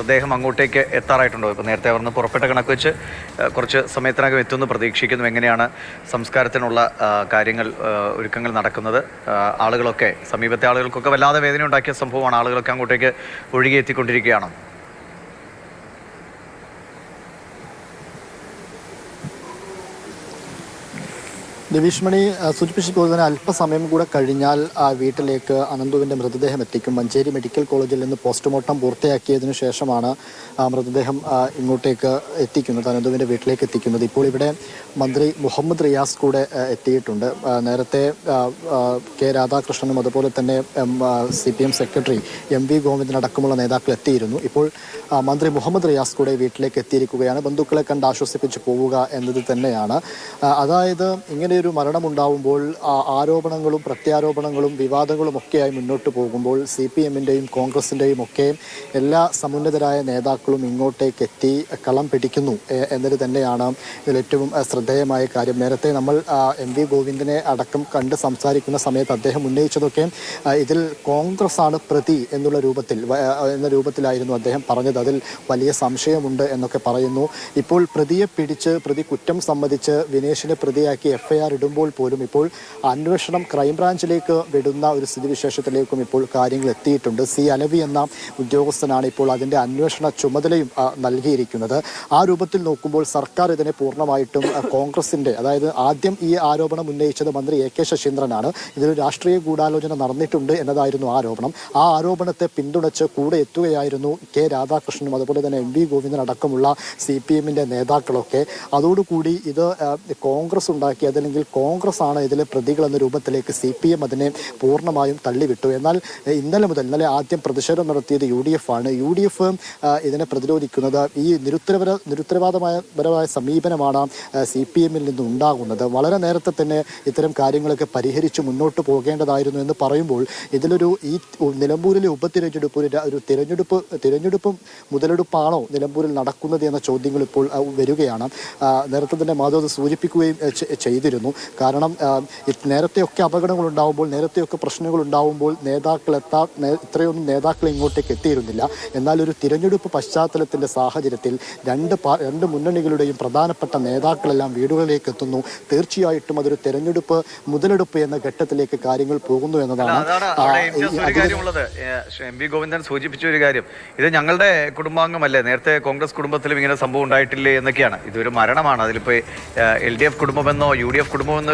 അദ്ദേഹം അങ്ങോട്ടേക്ക് എത്താറായിട്ടുണ്ടോ? ഇപ്പോൾ നേരത്തെ അവിടുന്ന് പുറപ്പെട്ട കണക്ക് വെച്ച് കുറച്ച് സമയത്തിനകം എത്തുമെന്ന് പ്രതീക്ഷിക്കുന്നു. എങ്ങനെയാണ് സംസ്കാരത്തിനുള്ള കാര്യങ്ങൾ, ഒരുക്കങ്ങൾ നടക്കുന്നത്? ആളുകളൊക്കെ, സമീപത്തെ ആളുകൾക്കൊക്കെ വല്ലാതെ വേദന ഉണ്ടാക്കിയ സംഭവമാണ്. ആളുകളൊക്കെ അങ്ങോട്ടേക്ക് ഒഴുകിയെത്തിക്കൊണ്ടിരിക്കുകയാണോ? രവീഷ്മണി സൂചിപ്പിച്ചതുപോലെ തന്നെ അല്പസമയം കൂടെ കഴിഞ്ഞാൽ വീട്ടിലേക്ക് അനന്തുവിൻ്റെ മൃതദേഹം എത്തിക്കും. മഞ്ചേരി മെഡിക്കൽ കോളേജിൽ നിന്ന് പോസ്റ്റ്മോർട്ടം പൂർത്തിയാക്കിയതിനു ശേഷമാണ് മൃതദേഹം ഇങ്ങോട്ടേക്ക് എത്തിക്കുന്നത്, അനന്തുവിൻ്റെ വീട്ടിലേക്ക് എത്തിക്കുന്നത്. ഇപ്പോൾ ഇവിടെ മന്ത്രി മുഹമ്മദ് റിയാസ് കൂടെ എത്തിയിട്ടുണ്ട്. നേരത്തെ കെ രാധാകൃഷ്ണനും അതുപോലെ തന്നെ CPM സെക്രട്ടറി MV ഗോവിന്ദനടക്കമുള്ള നേതാക്കൾ എത്തിയിരുന്നു. ഇപ്പോൾ മന്ത്രി മുഹമ്മദ് റിയാസ് കൂടെ വീട്ടിലേക്ക് എത്തിയിരിക്കുകയാണ്. ബന്ധുക്കളെ കണ്ട് ആശ്വസിപ്പിച്ച് പോവുക എന്നത് തന്നെയാണ്. അതായത് ഇങ്ങനെയൊരു മരണമുണ്ടാവുമ്പോൾ ആരോപണങ്ങളും പ്രത്യാരോപണങ്ങളും വിവാദങ്ങളും ഒക്കെയായി മുന്നോട്ട് പോകുമ്പോൾ CPM-ൻ്റെയും കോൺഗ്രസിൻ്റെയും ഒക്കെ എല്ലാ സമുന്നതരായ നേതാക്കളും ഇങ്ങോട്ടേക്ക് എത്തി കളം പിടിക്കുന്നു എന്നത് തന്നെയാണ് ഇതിലേറ്റവും ശ്രദ്ധേയമായ കാര്യം. നേരത്തെ നമ്മൾ MV ഗോവിന്ദനെ അടക്കം കണ്ട് സംസാരിക്കുന്ന സമയത്ത് അദ്ദേഹം ഉന്നയിച്ചതൊക്കെ ഇതിൽ കോൺഗ്രസ് ആണ് പ്രതി എന്ന രൂപത്തിലായിരുന്നു അദ്ദേഹം പറഞ്ഞത്. അതിൽ വലിയ സംശയമുണ്ട് എന്നൊക്കെ പറയുന്നു. ഇപ്പോൾ പ്രതിയെ പിടിച്ച് പ്രതി കുറ്റം സമ്മതിച്ച് വിനേഷിനെ പ്രതിയാക്കി FIR ഇടുമ്പോൾ പോലും ഇപ്പോൾ അന്വേഷണം ക്രൈംബ്രാഞ്ചിലേക്ക് വിടുന്ന ഒരു സ്ഥിതിവിശേഷത്തിലേക്കും ഇപ്പോൾ കാര്യങ്ങൾ എത്തിയിട്ടുണ്ട്. C. അലവി എന്ന ഉദ്യോഗസ്ഥനാണ് ഇപ്പോൾ അതിൻ്റെ അന്വേഷണ ചുമതലയും നൽകിയിരിക്കുന്നത്. ആ രൂപത്തിൽ നോക്കുമ്പോൾ സർക്കാർ ഇതിനെ പൂർണ്ണമായിട്ടും കോൺഗ്രസിൻ്റെ, അതായത് ആദ്യം ഈ ആരോപണം ഉന്നയിച്ചത് മന്ത്രി AK ശശീന്ദ്രനാണ്. ഇതിലൊരു രാഷ്ട്രീയ ഗൂഢാലോചന നടന്നിട്ടുണ്ട് എന്നതായിരുന്നു ആരോപണം. ആ ആരോപണത്തെ പിന്തുണച്ച് കൂടെ എത്തുകയായിരുന്നു കെ രാധാകൃഷ്ണനും അതുപോലെ തന്നെ MV ഗോവിന്ദൻ അടക്കമുള്ള CPM-ൻ്റെ നേതാക്കളൊക്കെ. അതോടുകൂടി ഇത് കോൺഗ്രസ് ഉണ്ടാക്കി, അതല്ലെങ്കിൽ കോൺഗ്രസ് ആണ് ഇതിലെ പ്രതികൾ എന്ന രൂപത്തിലേക്ക് CPM അതിനെ പൂർണ്ണമായും തള്ളിവിട്ടു. എന്നാൽ ഇന്നലെ ആദ്യം പ്രതിഷേധം നടത്തിയത് UDF ആണ്. UDF ഇതിനെ പ്രതിരോധിക്കുന്നത് ഈ നിരുത്തരവാദപരമായ സമീപനമാണ് CPM-ൽ നിന്ന് ഉണ്ടാകുന്നത്. വളരെ നേരത്തെ തന്നെ ഇത്തരം കാര്യങ്ങളൊക്കെ പരിഹരിച്ച് മുന്നോട്ട് പോകേണ്ടതായിരുന്നു എന്ന് പറയുമ്പോൾ ഇതിലൊരു ഈ നിലമ്പൂരിലെ ഉപതിരഞ്ഞെടുപ്പ് ഒരു തിരഞ്ഞെടുപ്പ് മുതലെടുപ്പാണോ നിലമ്പൂരിൽ നടക്കുന്നത് എന്ന ചോദ്യങ്ങൾ ഇപ്പോൾ വരികയാണ്. നേരത്തെ തന്നെ മാധവ് സൂചിപ്പിക്കുകയും ചെയ്തിരുന്നു. കാരണം നേരത്തെയൊക്കെ അപകടങ്ങൾ ഉണ്ടാകുമ്പോൾ, നേരത്തെയൊക്കെ പ്രശ്നങ്ങൾ ഉണ്ടാകുമ്പോൾ ഇത്രയൊന്നും നേതാക്കൾ ഇങ്ങോട്ടേക്ക് എത്തിയിരുന്നില്ല. എന്നാൽ ഒരു തിരഞ്ഞെടുപ്പ് പശ്ചാത്തലത്തിൻ്റെ സാഹചര്യത്തിൽ രണ്ട് മുന്നണികളുടെയും പ്രധാനപ്പെട്ട നേതാക്കളെല്ലാം വീടുകളിലേക്ക് എത്തുന്നു. തീർച്ചയായിട്ടും അതൊരു തെരഞ്ഞെടുപ്പ് മുതലെടുപ്പ് എന്ന ഘട്ടത്തിലേക്ക് കാര്യങ്ങൾ പോകുന്നു എന്നതാണ്. MV ഗോവിന്ദൻ സൂചിപ്പിച്ച ഒരു കാര്യം, ഇത് ഞങ്ങളുടെ കുടുംബാംഗമല്ലേ, നേരത്തെ കോൺഗ്രസ് കുടുംബത്തിലും ഇങ്ങനെ സംഭവം ഉണ്ടായിട്ടില്ലേ എന്നൊക്കെയാണ്. ഇതൊരു മരണമാണ്. അതിലിപ്പോൾ LDF കുടുംബമെന്നോ UDF കുടുംബമെന്നോ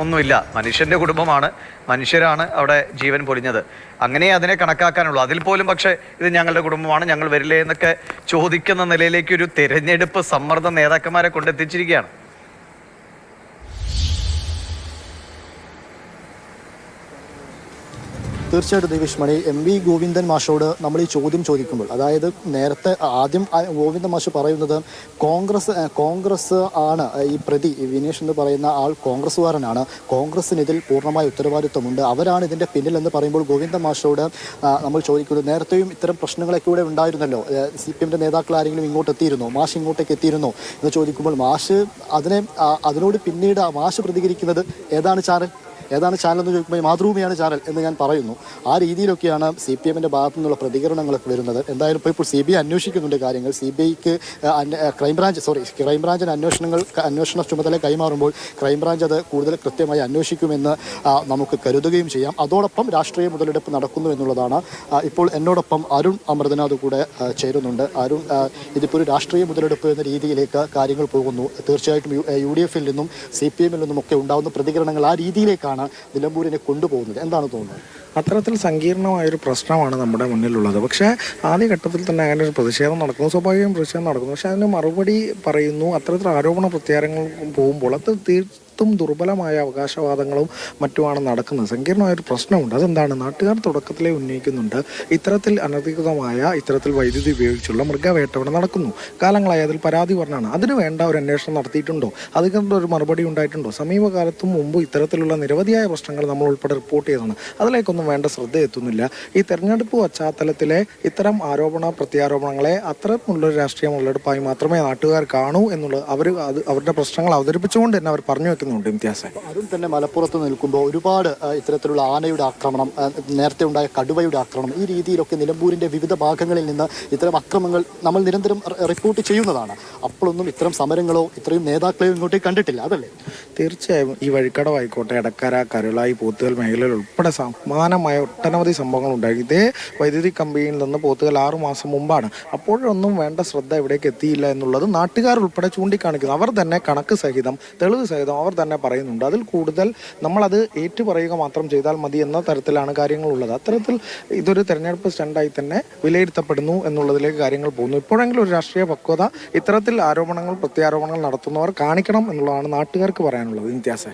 ഒന്നുമില്ല. മനുഷ്യന്റെ കുടുംബമാണ്, മനുഷ്യരാണ് അവിടെ ജീവൻ പൊലിഞ്ഞത്. അങ്ങനെ അതിനെ കണക്കാക്കാനുള്ളൂ. അതിൽ പോലും പക്ഷേ ഇത് ഞങ്ങളുടെ കുടുംബമാണ്, ഞങ്ങൾ വരില്ലേ എന്നൊക്കെ ചോദിക്കുന്ന നിലയിലേക്ക് ഒരു തെരഞ്ഞെടുപ്പ് സമ്മർദ്ദം നേതാക്കന്മാരെ കൊണ്ടെത്തിച്ചിരിക്കുകയാണ്. തീർച്ചയായിട്ടും ദേവീഷ്മണി, MV ഗോവിന്ദൻ മാഷോട് നമ്മൾ ഈ ചോദ്യം ചോദിക്കുമ്പോൾ, അതായത് നേരത്തെ ആദ്യം ഗോവിന്ദൻ മാഷ് പറയുന്നത് കോൺഗ്രസ് ആണ് ഈ പ്രതി, വിനേഷ് എന്ന് പറയുന്ന ആൾ കോൺഗ്രസ്സുകാരനാണ്, കോൺഗ്രസിന് ഇതിൽ പൂർണ്ണമായ ഉത്തരവാദിത്വമുണ്ട്, അവരാണ് ഇതിൻ്റെ പിന്നിൽ എന്ന് പറയുമ്പോൾ ഗോവിന്ദൻ മാഷോട് നമ്മൾ ചോദിക്കുന്നത്, നേരത്തെയും ഇത്തരം പ്രശ്നങ്ങളൊക്കെ ഇവിടെ ഉണ്ടായിരുന്നല്ലോ, CPM-ൻ്റെ നേതാക്കൾ ആരെങ്കിലും ഇങ്ങോട്ട് എത്തിയിരുന്നോ, മാഷ് ഇങ്ങോട്ടേക്ക് എത്തിയിരുന്നോ എന്ന് ചോദിക്കുമ്പോൾ മാഷ് അതിനോട് പിന്നീട് മാഷ് പ്രതികരിക്കുന്നത് ഏതാണ് ചാനൽ എന്ന് ചോദിക്കുമ്പോൾ മാതൃഭൂമിയാണ് ചാനൽ എന്ന് ഞാൻ പറയുന്നു. ആ രീതിയിലൊക്കെയാണ് CPM-ൻ്റെ ഭാഗത്തു നിന്നുള്ള പ്രതികരണങ്ങളൊക്കെ വരുന്നത്. എന്തായാലും ഇപ്പോൾ CBI അന്വേഷിക്കുന്നുണ്ട് കാര്യങ്ങൾ. CBIക്ക് ക്രൈംബ്രാഞ്ചിന് അന്വേഷണ ചുമതല കൈമാറുമ്പോൾ ക്രൈംബ്രാഞ്ച് അത് കൂടുതൽ കൃത്യമായി അന്വേഷിക്കുമെന്ന് നമുക്ക് കരുതുകയും ചെയ്യാം. അതോടൊപ്പം രാഷ്ട്രീയ മുതലെടുപ്പ് നടക്കുന്നു എന്നുള്ളതാണ്. ഇപ്പോൾ എന്നോടൊപ്പം അരുൺ അമൃതനാഥ് കൂടെ ചേരുന്നുണ്ട്. അരുൺ, ഇതിപ്പോൾ ഒരു രാഷ്ട്രീയ മുതലെടുപ്പ് എന്ന രീതിയിലേക്ക് കാര്യങ്ങൾ പോകുന്നു. തീർച്ചയായിട്ടും UDF-ൽ നിന്നും CPM-ൽ നിന്നും ഒക്കെ ഉണ്ടാകുന്ന പ്രതികരണങ്ങൾ ആ രീതിയിലേക്കാണ് നിലമ്പൂരിനെ കൊണ്ടുപോകുന്നത്. എന്താണ് തോന്നുന്നത്? അത്തരത്തിൽ സങ്കീർണമായൊരു പ്രശ്നമാണ് നമ്മുടെ മുന്നിലുള്ളത്. പക്ഷേ ആദ്യഘട്ടത്തിൽ തന്നെ അങ്ങനെ ഒരു പ്രതിഷേധം നടക്കുന്നു, സ്വാഭാവികം പ്രതിഷേധം നടക്കുന്നു. പക്ഷേ അതിന് മറുപടി പറയുന്നു. അത്തരത്തിൽ ആരോപണ പ്രത്യാരോപണങ്ങൾ പോകുമ്പോൾ അത് ദുർബലമായ അവകാശവാദങ്ങളും മറ്റുമാണ് നടക്കുന്നത്. സങ്കീർണമായൊരു പ്രശ്നമുണ്ട്. അതെന്താണ്? നാട്ടുകാർ തുടക്കത്തിലേ ഉന്നയിക്കുന്നുണ്ട്, ഇത്തരത്തിൽ വൈദ്യുതി ഉപയോഗിച്ചുള്ള മൃഗവേട്ട ഇവിടെ നടക്കുന്നു, കാലങ്ങളായി അതിൽ പരാതി പറഞ്ഞാണ്. അതിന് വേണ്ട ഒരു അന്വേഷണം നടത്തിയിട്ടുണ്ടോ? അതിൻ്റെ ഒരു മറുപടി ഉണ്ടായിട്ടുണ്ടോ? സമീപകാലത്തും മുമ്പ് ഇത്തരത്തിലുള്ള നിരവധിയായ പ്രശ്നങ്ങൾ നമ്മൾ ഉൾപ്പെടെ റിപ്പോർട്ട് ചെയ്തതാണ്. അതിലേക്കൊന്നും വേണ്ട ശ്രദ്ധ എത്തുന്നില്ല. ഈ തെരഞ്ഞെടുപ്പ് പശ്ചാത്തലത്തിലെ ഇത്തരം ആരോപണ പ്രത്യാരോപണങ്ങളെ അത്തരത്തിലുള്ളൊരു രാഷ്ട്രീയ മുതലെടുപ്പായി മാത്രമേ നാട്ടുകാർ കാണൂ എന്നുള്ളത് അവരുടെ പ്രശ്നങ്ങൾ അവതരിപ്പിച്ചുകൊണ്ട് തന്നെ അവർ പറഞ്ഞു വെക്കുന്നു. പ്രവർത്തിക്കുന്നുണ്ട് ഇംതിയാസെ. അതും തന്നെ മലപ്പുറത്ത് നിൽക്കുമ്പോൾ ഒരുപാട് ഇത്തരത്തിലുള്ള ആനയുടെ ആക്രമണം, നേരത്തെ ഉണ്ടായ കടുവയുടെ ആക്രമണം, ഈ രീതിയിലൊക്കെ നിലമ്പൂരിൻ്റെ വിവിധ ഭാഗങ്ങളിൽ നിന്ന് ഇത്തരം അക്രമങ്ങൾ നമ്മൾ നിരന്തരം റിപ്പോർട്ട് ചെയ്യുന്നതാണ്. അപ്പോഴൊന്നും ഇത്തരം സമരങ്ങളോ ഇത്രയും നേതാക്കളെയോ ഇങ്ങോട്ടേക്ക് കണ്ടിട്ടില്ല, അതല്ലേ? തീർച്ചയായും ഈ വഴിക്കടവായിക്കോട്ടെ, എടക്കര, കരുളായി, പോത്തുകൽ മേഖലയിൽ ഉൾപ്പെടെ സമാനമായ ഒട്ടനവധി സംഭവങ്ങൾ ഉണ്ടായി. ഇതേ വൈദ്യുതി കമ്പിയിൽ നിന്ന് പോത്തുകൽ 6 മാസം മുമ്പാണ്. അപ്പോഴൊന്നും വേണ്ട ശ്രദ്ധ ഇവിടേക്ക് എത്തിയില്ല എന്നുള്ളത് നാട്ടുകാർ ഉൾപ്പെടെ ചൂണ്ടിക്കാണിക്കുന്നു. അവർ തന്നെ കണക്ക് സഹിതം, തെളിവ് സഹിതം അവർ തന്നെ പറയുന്നുണ്ട്. അതിൽ കൂടുതൽ നമ്മളത് ഏറ്റുപറയുക മാത്രം ചെയ്താൽ മതി എന്ന തരത്തിലാണ് കാര്യങ്ങളുള്ളത്. അത്തരത്തിൽ ഇതൊരു തെരഞ്ഞെടുപ്പ് സ്റ്റണ്ടായി തന്നെ വിലയിരുത്തപ്പെടുന്നു എന്നുള്ളതിലേക്ക് കാര്യങ്ങൾ പോകുന്നു. ഇപ്പോഴെങ്കിലും ഒരു രാഷ്ട്രീയ പക്വത ഇത്തരത്തിൽ ആരോപണങ്ങൾ, പ്രത്യാരോപണങ്ങൾ നടത്തുന്നവർ കാണിക്കണം എന്നുള്ളതാണ് നാട്ടുകാർക്ക് പറയാനുള്ളത്. ഇംതിയാസെ.